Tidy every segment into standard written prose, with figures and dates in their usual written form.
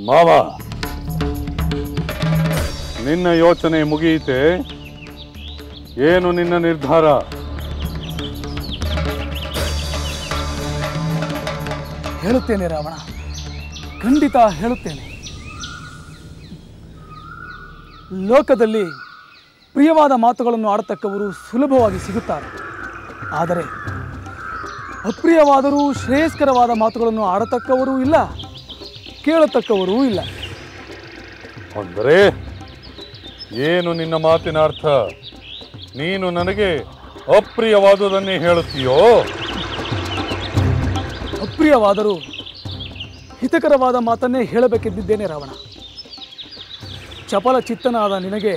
ಮಾವ, ನಿನ್ನ ಯೋಚನೆ ಮುಗಿಯಿತೆ? ಏನು ನಿನ್ನ ನಿರ್ಧಾರ? ಹೇಳುತ್ತೇನೆ ರಾವಣ, ಖಂಡಿತ ಹೇಳುತ್ತೇನೆ. ಲೋಕದಲ್ಲಿ ಪ್ರಿಯವಾದ ಮಾತುಗಳನ್ನು ಆಡತಕ್ಕವರು ಸುಲಭವಾಗಿ ಸಿಗುತ್ತಾರೆ. ಆದರೆ ಅಪ್ರಿಯವಾದರೂ ಶ್ರೇಯಸ್ಕರವಾದ ಮಾತುಗಳನ್ನು ಆಡತಕ್ಕವರೂ ಇಲ್ಲ, ಕೇಳತಕ್ಕವರೂ ಇಲ್ಲ. ಅಂದರೆ ಏನು ನಿನ್ನ ಮಾತಿನ ಅರ್ಥ? ನೀನು ನನಗೆ ಅಪ್ರಿಯವಾದುದನ್ನೇ ಹೇಳುತ್ತೀಯೋ? ಅಪ್ರಿಯವಾದರೂ ಹಿತಕರವಾದ ಮಾತನ್ನೇ ಹೇಳಬೇಕೆಂದಿದ್ದೇನೆ ರಾವಣ. ಚಪಲ ಚಿತ್ತನಾದ ನಿನಗೆ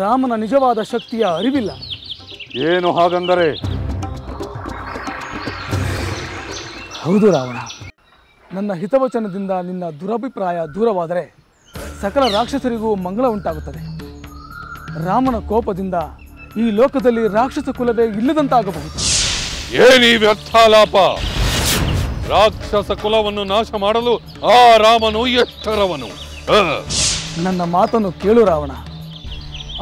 ರಾಮನ ನಿಜವಾದ ಶಕ್ತಿಯ ಅರಿವಿಲ್ಲ. ಏನು ಹಾಗಂದರೆ? ಹೌದು ರಾವಣ, ನನ್ನ ಹಿತವಚನದಿಂದ ನಿನ್ನ ದುರಭಿಪ್ರಾಯ ದೂರವಾದರೆ ಸಕಲ ರಾಕ್ಷಸರಿಗೂ ಮಂಗಳ ಉಂಟಾಗುತ್ತದೆ. ರಾಮನ ಕೋಪದಿಂದ ಈ ಲೋಕದಲ್ಲಿ ರಾಕ್ಷಸ ಕುಲವೇ ಇಲ್ಲದಂತಾಗಬಹುದು. ಏನೀ ವ್ಯರ್ಥಾಲಾಪ? ರಾಕ್ಷಸ ಕುಲವನ್ನು ನಾಶ ಮಾಡಲು ಆ ರಾಮನು ಎಷ್ಟರವನು? ನನ್ನ ಮಾತನ್ನು ಕೇಳು ರಾವಣ.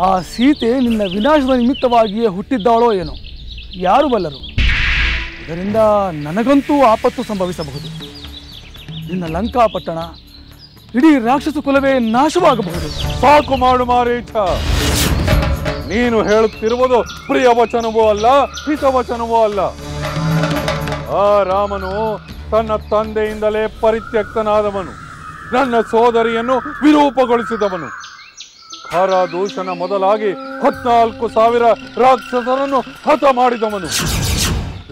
ಆ ಸೀತೆ ನಿನ್ನ ವಿನಾಶದ ನಿಮಿತ್ತವಾಗಿಯೇ ಹುಟ್ಟಿದ್ದಾಳೋ ಏನೋ, ಯಾರು ಬಲ್ಲರು. ಇದರಿಂದ ನನಗಂತೂ ಆಪತ್ತು ಸಂಭವಿಸಬಹುದು. ನಿನ್ನ ಲಂಕಾಪಟ್ಟಣ, ಇಡೀ ರಾಕ್ಷಸ ಕುಲವೇ ನಾಶವಾಗಬಹುದು. ಸಾಕು ಮಾಡು ಮಾರೀಚ. ನೀನು ಹೇಳುತ್ತಿರುವುದು ಪ್ರಿಯ ವಚನವೂ ಅಲ್ಲ, ಹಿತವಚನವೂ ಅಲ್ಲ. ಆ ರಾಮನು ತನ್ನ ತಂದೆಯಿಂದಲೇ ಪರಿತ್ಯಕ್ತನಾದವನು, ನನ್ನ ಸೋದರಿಯನ್ನು ವಿರೂಪಗೊಳಿಸಿದವನು, ಖರ ದೂಷಣ ಮೊದಲಾಗಿ 14,000 ರಾಕ್ಷಸರನ್ನು ಹತ ಮಾಡಿದವನು.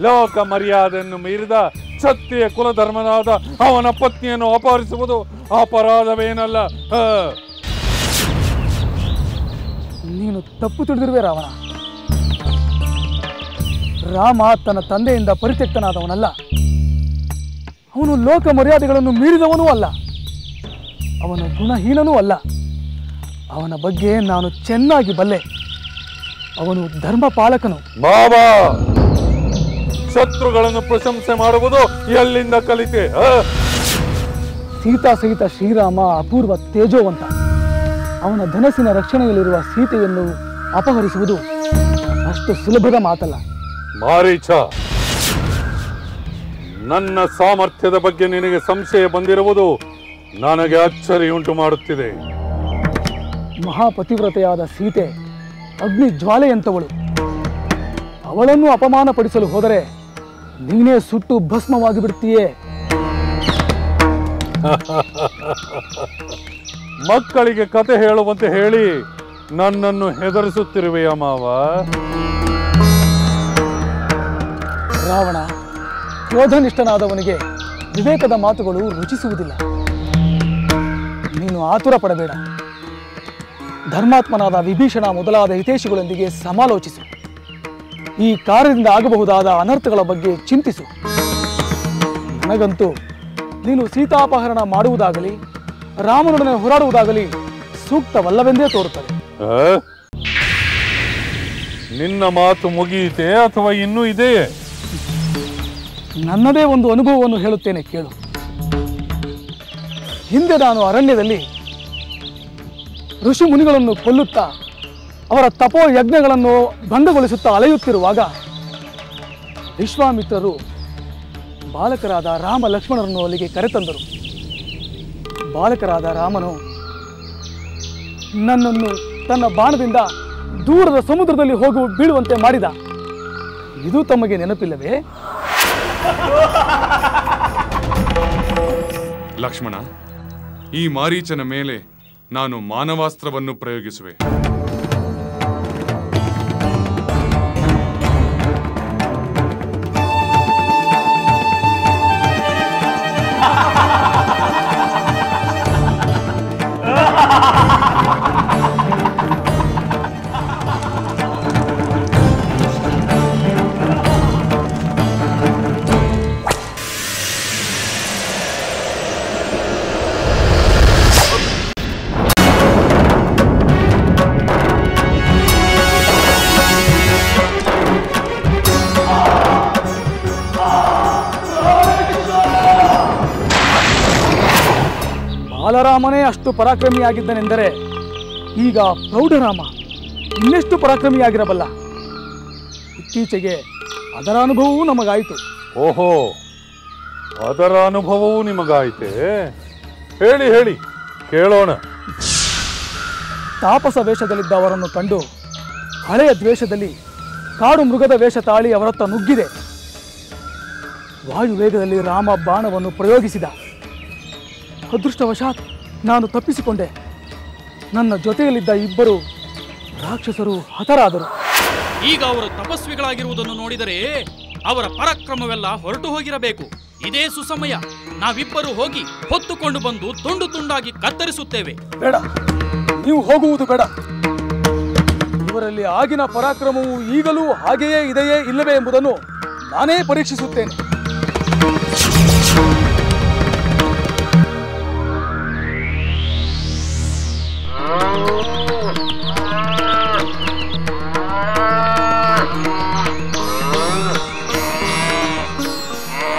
ಲೋಕ ಮರ್ಯಾದೆಯನ್ನು ಮೀರಿದ ಕ್ಷತ್ರಿಯ ಕುಲಧರ್ಮನಾದ ಅವನ ಪತ್ನಿಯನ್ನು ಅಪಹರಿಸುವುದು ಅಪರಾಧವೇನಲ್ಲ. ನೀನು ತಪ್ಪು ತಿಳಿದಿರುವೆ ರಾವಣ. ರಾಮ ತನ್ನ ತಂದೆಯಿಂದ ಪರಿತ್ಯಕ್ತನಾದವನಲ್ಲ. ಅವನು ಲೋಕ ಮರ್ಯಾದೆಗಳನ್ನು ಮೀರಿದವನೂ ಅಲ್ಲ, ಅವನು ಗುಣಹೀನನೂ ಅಲ್ಲ. ಅವನ ಬಗ್ಗೆ ನಾನು ಚೆನ್ನಾಗಿ ಬಲ್ಲೆ. ಅವನು ಧರ್ಮ ಪಾಲಕನು. ಮಾವ, ಶತ್ರುಗಳನ್ನು ಪ್ರಶಂಸೆ ಮಾಡುವುದು ಎಲ್ಲಿಂದ ಕಲಿತೆ? ಸೀತಾ ಸಹಿತ ಶ್ರೀರಾಮ ಅಪೂರ್ವ ತೇಜೋವಂತ. ಅವನ ಧನಸ್ಸಿನ ರಕ್ಷಣೆಯಲ್ಲಿರುವ ಸೀತೆಯನ್ನು ಅಪಹರಿಸುವುದು ಅಷ್ಟು ಸುಲಭದ ಮಾತಲ್ಲ. ಮಾರೀಚ, ನನ್ನ ಸಾಮರ್ಥ್ಯದ ಬಗ್ಗೆ ನಿನಗೆ ಸಂಶಯ ಬಂದಿರುವುದು ನನಗೆ ಅಚ್ಚರಿಯುಂಟು ಮಾಡುತ್ತಿದೆ. ಮಹಾಪತಿವ್ರತೆಯಾದ ಸೀತೆ ಅಗ್ನಿ ಜ್ವಾಲೆಯಂತವಳು. ಅವಳನ್ನು ಅಪಮಾನಪಡಿಸಲು ಹೋದರೆ ನೀನೇ ಸುಟ್ಟು ಭಸ್ಮವಾಗಿ ಬಿಡ್ತೀಯೇ. ಮಕ್ಕಳಿಗೆ ಕತೆ ಹೇಳುವಂತೆ ಹೇಳಿ ನನ್ನನ್ನು ಹೆದರಿಸುತ್ತಿರುವೆಯ ಮಾವ? ರಾವಣ, ಕ್ರೋಧನಿಷ್ಠನಾದವನಿಗೆ ವಿವೇಕದ ಮಾತುಗಳು ರುಚಿಸುವುದಿಲ್ಲ. ನೀನು ಆತುರ ಪಡಬೇಡ. ಧರ್ಮಾತ್ಮನಾದ ವಿಭೀಷಣ ಮೊದಲಾದ ಹಿತೈಷಿಗಳೊಂದಿಗೆ ಸಮಾಲೋಚಿಸು. ಈ ಕಾರ್ಯದಿಂದ ಆಗಬಹುದಾದ ಅನರ್ಥಗಳ ಬಗ್ಗೆ ಚಿಂತಿಸು. ನನಗಂತೂ ನೀನು ಸೀತಾಪಹರಣ ಮಾಡುವುದಾಗಲಿ ರಾಮನೊಡನೆ ಹೋರಾಡುವುದಾಗಲಿ ಸೂಕ್ತವಲ್ಲವೆಂದೇ ತೋರುತ್ತದೆ. ನಿನ್ನ ಮಾತು ಮುಗಿಯಿತೆ ಅಥವಾ ಇನ್ನೂ ಇದೆಯೇ? ನನ್ನದೇ ಒಂದು ಅನುಭವವನ್ನು ಹೇಳುತ್ತೇನೆ, ಕೇಳು. ಹಿಂದೆ ನಾನು ಅರಣ್ಯದಲ್ಲಿ ಋಷಿ ಮುನಿಗಳನ್ನು ಕೊಲ್ಲುತ್ತಾ ಅವರ ತಪೋ ಯಜ್ಞಗಳನ್ನು ಭಂಗಗೊಳಿಸುತ್ತಾ ಅಲೆಯುತ್ತಿರುವಾಗ ವಿಶ್ವಾಮಿತ್ರರು ಬಾಲಕರಾದ ರಾಮ ಲಕ್ಷ್ಮಣರನ್ನು ಅಲ್ಲಿಗೆ ಕರೆತಂದರು. ಬಾಲಕರಾದ ರಾಮನು ನನ್ನನ್ನು ತನ್ನ ಬಾಣದಿಂದ ದೂರದ ಸಮುದ್ರದಲ್ಲಿ ಬೀಳುವಂತೆ ಮಾಡಿದ. ಇದು ತಮಗೆ ನೆನಪಿಲ್ಲವೇ? ಲಕ್ಷ್ಮಣ, ಈ ಮಾರೀಚನ ಮೇಲೆ ನಾನು ಮಾನವಾಸ್ತ್ರವನ್ನು ಪ್ರಯೋಗಿಸುವೆ. ಬಾಲರಾಮನೇ ಅಷ್ಟು ಪರಾಕ್ರಮಿಯಾಗಿದ್ದನೆಂದರೆ ಈಗ ಪ್ರೌಢರಾಮ ಇನ್ನೆಷ್ಟು ಪರಾಕ್ರಮಿಯಾಗಿರಬಲ್ಲ. ಇತ್ತೀಚೆಗೆ ಅದರ ಅನುಭವವೂ ನಮಗಾಯಿತು. ಓಹೋ, ಅದರ ಅನುಭವವೂ ನಿಮಗಾಯಿತೆ? ಹೇಳಿ ಹೇಳಿ, ಕೇಳೋಣ. ತಾಪಸ ವೇಷದಲ್ಲಿದ್ದ ಅವರನ್ನು ಕಂಡು ಹಳೆಯ ದ್ವೇಷದಲ್ಲಿ ಕಾಡು ಮೃಗದ ವೇಷ ತಾಳಿ ಅವರತ್ತ ನುಗ್ಗಿದೆ. ವಾಯುವೇಗದಲ್ಲಿ ರಾಮ ಬಾಣವನ್ನು ಪ್ರಯೋಗಿಸಿದ. ಅದೃಷ್ಟವಶಾತ್ ನಾನು ತಪ್ಪಿಸಿಕೊಂಡೆ. ನನ್ನ ಜೊತೆಯಲ್ಲಿದ್ದ ಇಬ್ಬರು ರಾಕ್ಷಸರು ಹತರಾದರು. ಈಗ ಅವರು ತಪಸ್ವಿಗಳಾಗಿರುವುದನ್ನು ನೋಡಿದರೆ ಅವರ ಪರಾಕ್ರಮವೆಲ್ಲ ಹೊರಟು ಹೋಗಿರಬೇಕು. ಇದೇ ಸುಸಮಯ. ನಾವಿಬ್ಬರು ಹೋಗಿ ಹೊತ್ತುಕೊಂಡು ಬಂದು ತುಂಡು ತುಂಡಾಗಿ ಕತ್ತರಿಸುತ್ತೇವೆ. ಬೇಡ, ನೀವು ಹೋಗುವುದು ಬೇಡ. ಇವರಲ್ಲಿ ಆಗಿನ ಪರಾಕ್ರಮವು ಈಗಲೂ ಹಾಗೆಯೇ ಇದೆಯೇ ಇಲ್ಲವೇ ಎಂಬುದನ್ನು ನಾನೇ ಪರೀಕ್ಷಿಸುತ್ತೇನೆ.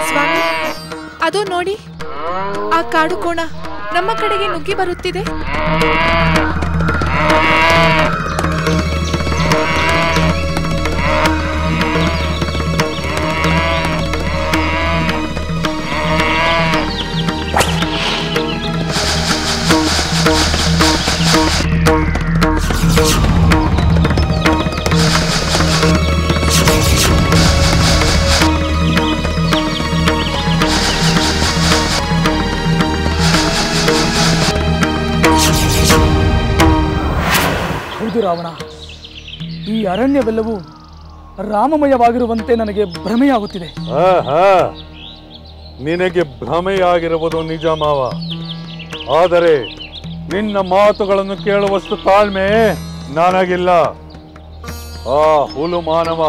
ಸ್ವಾಮಿ, ಅದು ನೋಡಿ, ಆ ಕಾಡು ಕೋಣ ನಮ್ಮ ಕಡೆಗೆ ನುಗ್ಗಿ ಬರುತ್ತಿದೆ. ಹೌದು ರಾವಣ, ಈ ಅರಣ್ಯವೆಲ್ಲವೂ ರಾಮಮಯವಾಗಿರುವಂತೆ ನನಗೆ ಭ್ರಮೆಯಾಗುತ್ತಿದೆ. ನಿನಗೆ ಭ್ರಮೆಯಾಗಿರುವುದು ನಿಜ ಮಾವ. ಆದರೆ ನಿನ್ನ ಮಾತುಗಳನ್ನು ಕೇಳುವಷ್ಟು ತಾಳ್ಮೆ ನನಗಿಲ್ಲ. ಆ ಹುಲು ಮಾನವ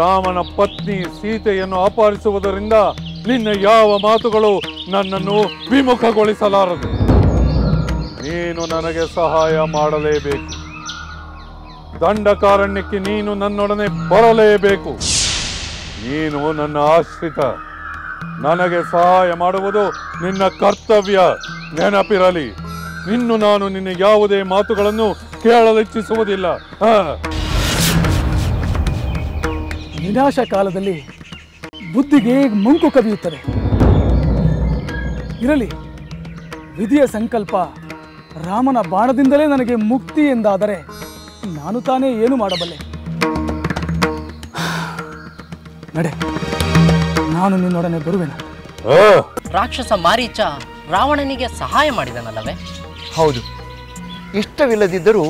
ರಾಮನ ಪತ್ನಿ ಸೀತೆಯನ್ನು ಅಪಹರಿಸುವುದರಿಂದ ನಿನ್ನ ಯಾವ ಮಾತುಗಳು ನನ್ನನ್ನು ವಿಮುಖಗೊಳಿಸಲಾರದು. ನೀನು ನನಗೆ ಸಹಾಯ ಮಾಡಲೇಬೇಕು. ದಂಡಕಾರಣ್ಯಕ್ಕೆ ನೀನು ನನ್ನೊಡನೆ ಬರಲೇಬೇಕು. ನೀನು ನನ್ನ ಆಶ್ರಿತ. ನನಗೆ ಸಹಾಯ ಮಾಡುವುದು ನಿನ್ನ ಕರ್ತವ್ಯ. ನೆನಪಿರಲಿ, ಇನ್ನು ನಾನು ನಿನ್ನ ಯಾವುದೇ ಮಾತುಗಳನ್ನು ಕೇಳಲಿಚ್ಛಿಸುವುದಿಲ್ಲ. ವಿನಾಶ ಕಾಲದಲ್ಲಿ ಬುದ್ಧಿಗೆ ಮಂಕು ಕವಿಯುತ್ತದೆ. ಇರಲಿ, ವಿಧಿಯ ಸಂಕಲ್ಪ ರಾಮನ ಬಾಣದಿಂದಲೇ ನನಗೆ ಮುಕ್ತಿ ಎಂದಾದರೆ ನಾನು ತಾನೇ ಏನು ಮಾಡಬಲ್ಲೆ? ನಡೆ, ನಾನು ನಿನ್ನೊಡನೆ ಬರುವೆನು. ರಾಕ್ಷಸ ಮಾರೀಚ ರಾವಣನಿಗೆ ಸಹಾಯ ಮಾಡಿದನಲ್ಲವೇ? ಹೌದು. ಇಷ್ಟವಿಲ್ಲದಿದ್ದರೂ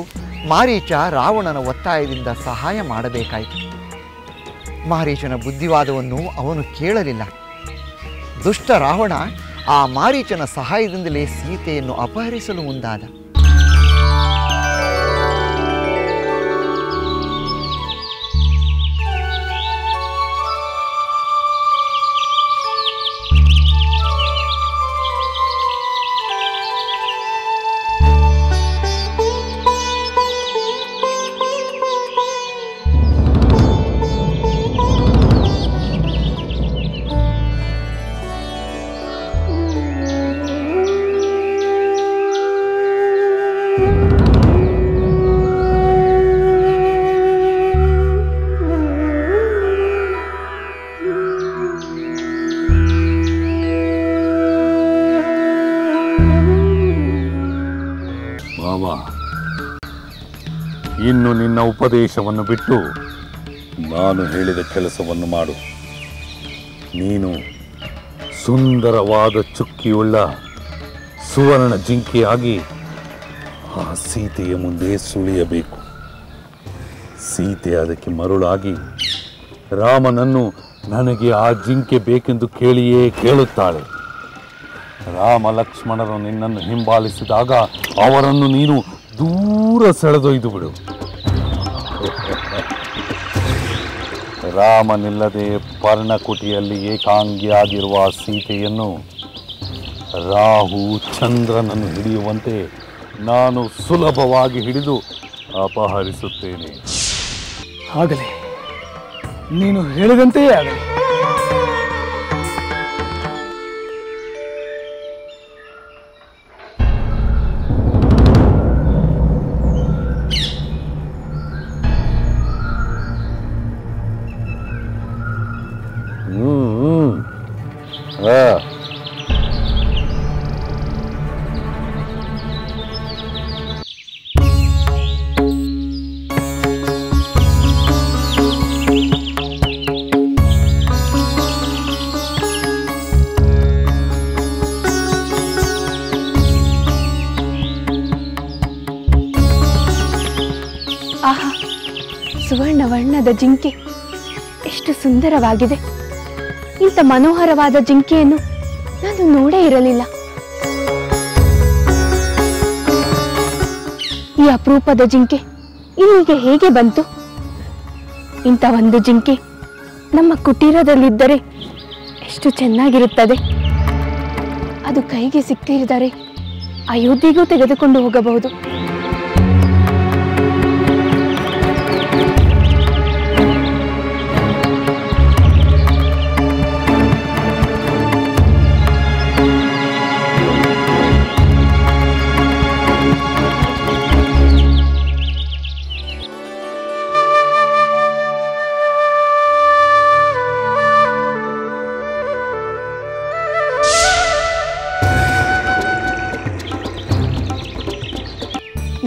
ಮಾರೀಚ ರಾವಣನ ಒತ್ತಾಯದಿಂದ ಸಹಾಯ ಮಾಡಬೇಕಾಯಿತು. ಮಾರೀಚನ ಬುದ್ಧಿವಾದವನ್ನು ಅವನು ಕೇಳಲಿಲ್ಲ. ದುಷ್ಟ ರಾವಣ ಆ ಮಾರೀಚನ ಸಹಾಯದಿಂದಲೇ ಸೀತೆಯನ್ನು ಅಪಹರಿಸಲು ಮುಂದಾದ. ಇನ್ನು ನಿನ್ನ ಉಪದೇಶವನ್ನು ಬಿಟ್ಟು ನಾನು ಹೇಳಿದ ಕೆಲಸವನ್ನು ಮಾಡು. ನೀನು ಸುಂದರವಾದ ಚುಕ್ಕಿಯುಳ್ಳ ಸುವರ್ಣ ಜಿಂಕೆಯಾಗಿ ಆ ಸೀತೆಯ ಮುಂದೆ ಸುಳಿಯಬೇಕು. ಸೀತೆ ಅದಕ್ಕೆ ಮರುಳಾಗಿ ರಾಮನನ್ನು ನನಗೆ ಆ ಜಿಂಕೆ ಬೇಕೆಂದು ಕೇಳಿಯೇ ಕೇಳುತ್ತಾಳೆ. ರಾಮ ಲಕ್ಷ್ಮಣರು ನಿನ್ನನ್ನು ಹಿಂಬಾಲಿಸಿದಾಗ ಅವರನ್ನು ನೀನು ದೂರ ಸೆಳೆದೊಯ್ದು ಬಿಡು. ರಾಮನಿಲ್ಲದೆ ಪರ್ಣಕುಟಿಯಲ್ಲಿ ಏಕಾಂಗಿಯಾಗಿರುವ ಸೀತೆಯನ್ನು ರಾಹು ಚಂದ್ರನನ್ನು ಹಿಡಿಯುವಂತೆ ನಾನು ಸುಲಭವಾಗಿ ಹಿಡಿದು ಅಪಹರಿಸುತ್ತೇನೆ. ಆಗಲಿ, ನೀನು ಹೇಳಿದಂತೆಯೇ ಆಗಲಿ. ಆಹಾ, ಸುವರ್ಣ ವರ್ಣದ ಜಿಂಕೆ ಎಷ್ಟು ಸುಂದರವಾಗಿದೆ. ಇಂಥ ಮನೋಹರವಾದ ಜಿಂಕೆಯನ್ನು ನಾನು ನೋಡೇ ಇರಲಿಲ್ಲ. ಈ ಅಪರೂಪದ ಜಿಂಕೆ ಇಲ್ಲಿಗೆ ಹೇಗೆ ಬಂತು? ಇಂಥ ಒಂದು ಜಿಂಕೆ ನಮ್ಮ ಕುಟೀರದಲ್ಲಿದ್ದರೆ ಎಷ್ಟು ಚೆನ್ನಾಗಿರುತ್ತದೆ. ಅದು ಕೈಗೆ ಸಿಕ್ಕಿರಿದರೆ ಅಯೋಧ್ಯೆಗೂ ತೆಗೆದುಕೊಂಡು ಹೋಗಬಹುದು.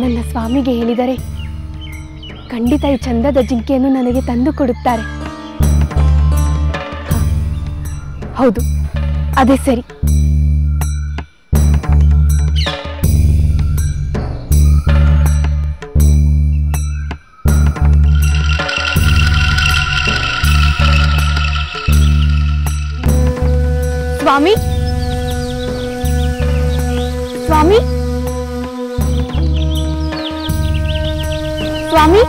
ನನ್ನ ಸ್ವಾಮಿಗೆ ಹೇಳಿದರೆ ಖಂಡಿತ ಈ ಚಂದದ ಜಿಂಕೆಯನ್ನು ನನಗೆ ತಂದು ಕೊಡುತ್ತಾರೆ. ಹೌದು, ಅದೇ ಸರಿ. ಸ್ವಾಮಿ, ಸ್ವಾಮಿ, ಸ್ವಾಮಿ,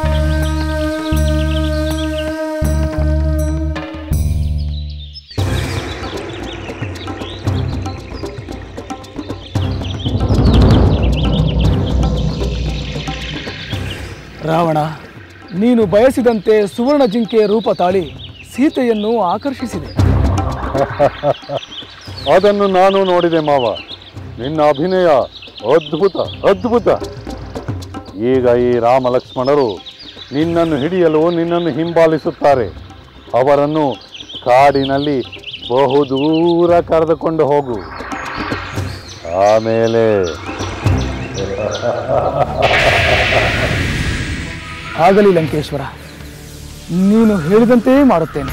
ರಾವಣ, ನೀನು ಬಯಸಿದಂತೆ ಸುವರ್ಣ ಜಿಂಕೆಯ ರೂಪ ತಾಳಿ ಸೀತೆಯನ್ನು ಆಕರ್ಷಿಸಿದೆ. ಅದನ್ನು ನಾನು ನೋಡಿದೆ ಮಾವ. ನಿನ್ನ ಅಭಿನಯ ಅದ್ಭುತ ಅದ್ಭುತ. ಈಗ ಈ ರಾಮ ಲಕ್ಷ್ಮಣರು ನಿನ್ನನ್ನು ಹಿಡಿಯಲು ನಿನ್ನನ್ನು ಹಿಂಬಾಲಿಸುತ್ತಾರೆ. ಅವರನ್ನು ಕಾಡಿನಲ್ಲಿ ಬಹುದೂರ ಕರೆದುಕೊಂಡು ಹೋಗು. ಆಮೇಲೆ ಆಗಲಿ ಲಂಕೇಶ್ವರ, ನೀನು ಹೇಳಿದಂತೆಯೇ ಮಾಡುತ್ತೇನೆ.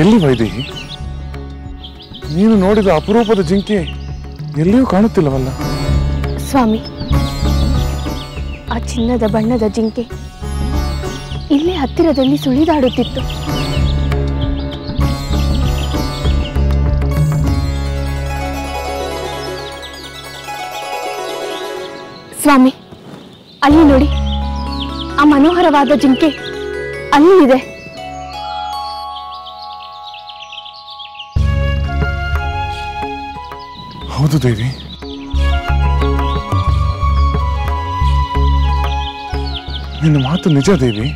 ಎಲ್ಲಿ ವೈದೇಹಿ? ನೀನು ನೋಡಿದ ಅಪರೂಪದ ಜಿಂಕೆ ಎಲ್ಲಿಯೂ ಕಾಣುತ್ತಿಲ್ಲವಲ್ಲ? ಸ್ವಾಮಿ, ಆ ಚಿನ್ನದ ಬಣ್ಣದ ಜಿಂಕೆ ಇಲ್ಲೇ ಹತ್ತಿರದಲ್ಲಿ ಸುಳಿದಾಡುತ್ತಿತ್ತು. ಸ್ವಾಮಿ, ಅಲ್ಲಿ ನೋಡಿ, ಆ ಮನೋಹರವಾದ ಜಿಂಕೆ ಅಲ್ಲಿ ಇದೆ. ಹೌದು ದೇವಿ, ನಿನ್ನ ಮಾತು ನಿಜ ದೇವಿ.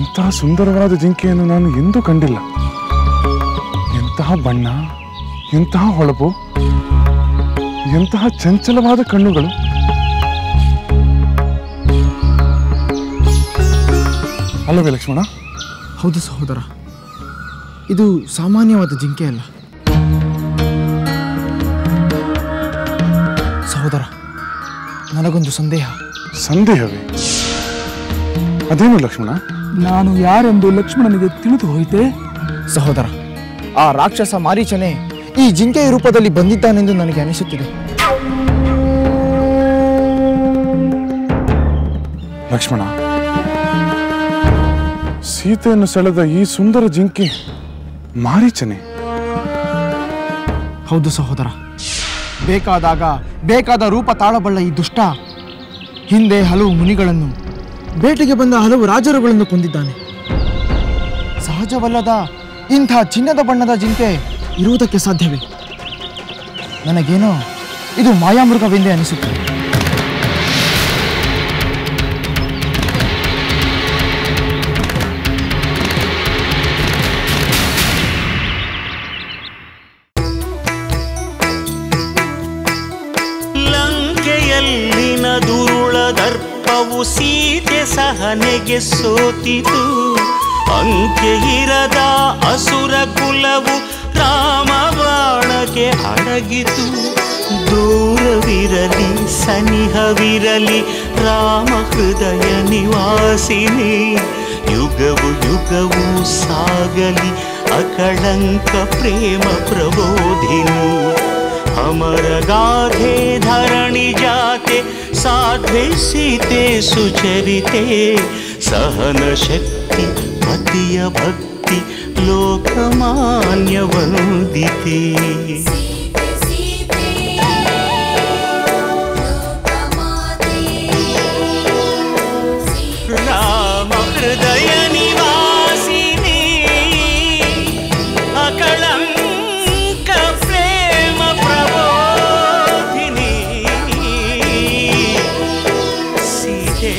ಇಂತಹ ಸುಂದರವಾದ ಜಿಂಕೆಯನ್ನು ನಾನು ಎಂದೂ ಕಂಡಿಲ್ಲ. ಎಂತಹ ಬಣ್ಣ, ಎಂತಹ ಹೊಳಪು, ಎಂತಹ ಚಂಚಲವಾದ ಕಣ್ಣುಗಳು. ಅಲ್ಲವೇ ಲಕ್ಷ್ಮಣ? ಹೌದು ಸಹೋದರ, ಇದು ಸಾಮಾನ್ಯವಾದ ಜಿಂಕೆ ಅಲ್ಲ. ಸಹೋದರ, ನನಗೊಂದು ಸಂದೇಹ. ಸಂದೇಹವೇ? ಅದೇನು ಲಕ್ಷ್ಮಣ? ನಾನು ಯಾರೆಂದು ಲಕ್ಷ್ಮಣನಿಗೆ ತಿಳಿದು ಹೋಯಿತೆ. ಸಹೋದರ, ಆ ರಾಕ್ಷಸ ಮಾರೀಚನೇ ಈ ಜಿಂಕೆಯ ರೂಪದಲ್ಲಿ ಬಂದಿದ್ದಾನೆಂದು ನನಗೆ ಅನಿಸುತ್ತಿದೆ. ಲಕ್ಷ್ಮಣ, ಸೀತೆಯನ್ನು ಸೆಳೆದ ಈ ಸುಂದರ ಜಿಂಕೆ ಮಾರೀಚನೆ? ಹೌದು ಸಹೋದರ. ಬೇಕಾದಾಗ ಬೇಕಾದ ರೂಪ ತಾಳಬಲ್ಲ ಈ ದುಷ್ಟ ಹಿಂದೆ ಹಲವು ಮುನಿಗಳನ್ನು, ಬೇಟೆಗೆ ಬಂದ ಹಲವು ರಾಜರುಗಳನ್ನು ಕೊಂದಿದ್ದಾನೆ. ಸಹಜವಲ್ಲದ ಇಂಥ ಚಿನ್ನದ ಬಣ್ಣದ ಜಿಂಕೆ ಇರುವುದಕ್ಕೆ ಸಾಧ್ಯವೇ? ನನಗೇನೋ ಇದು ಮಾಯಾಮೃಗವೆಂದೇ ಅನಿಸುತ್ತದೆ. ಲಂಕೆಯಲ್ಲಿನ ದುರುಳ ದರ್ಪವು ಸೀತೆ ಸಹನೆಗೆ ಸೋತಿತು. ಅಂಕೆ ಇರದ ಅಸುರ ಕುಲವು ರಾಮ ಬಾಣಕ್ಕೆ ಅಡಗಿತು. ದೂರವಿರಲಿ ಸನಿಹವಿರಲಿ ರಾಮ ಹೃದಯ ನಿವಾಸಿನಿ. ಯುಗವು ಯುಗವು ಸಾಗಲಿ ಅಕಳಂಕ ಪ್ರೇಮ ಪ್ರಬೋಧಿನಿ. ಅಮರ ಗಾಧೆ ಧರಣಿ ಜಾತೆ ಸಾಧ್ವೆ ಸೀತೆ ಸುಚರಿತೆ. ಸಹನ ಶಕ್ತಿ ಪತಿಯ ಭಕ್ತಿ ಲೋಕಮಾನ್ಯ ವಂದಿತೆ. ರಾಮ ಹೃದಯ ನಿವಾಸಿನಿ ಅಕಳಂಕ ಪ್ರೇಮ ಪ್ರಬೋಧಿನಿ. ಸೀತೆ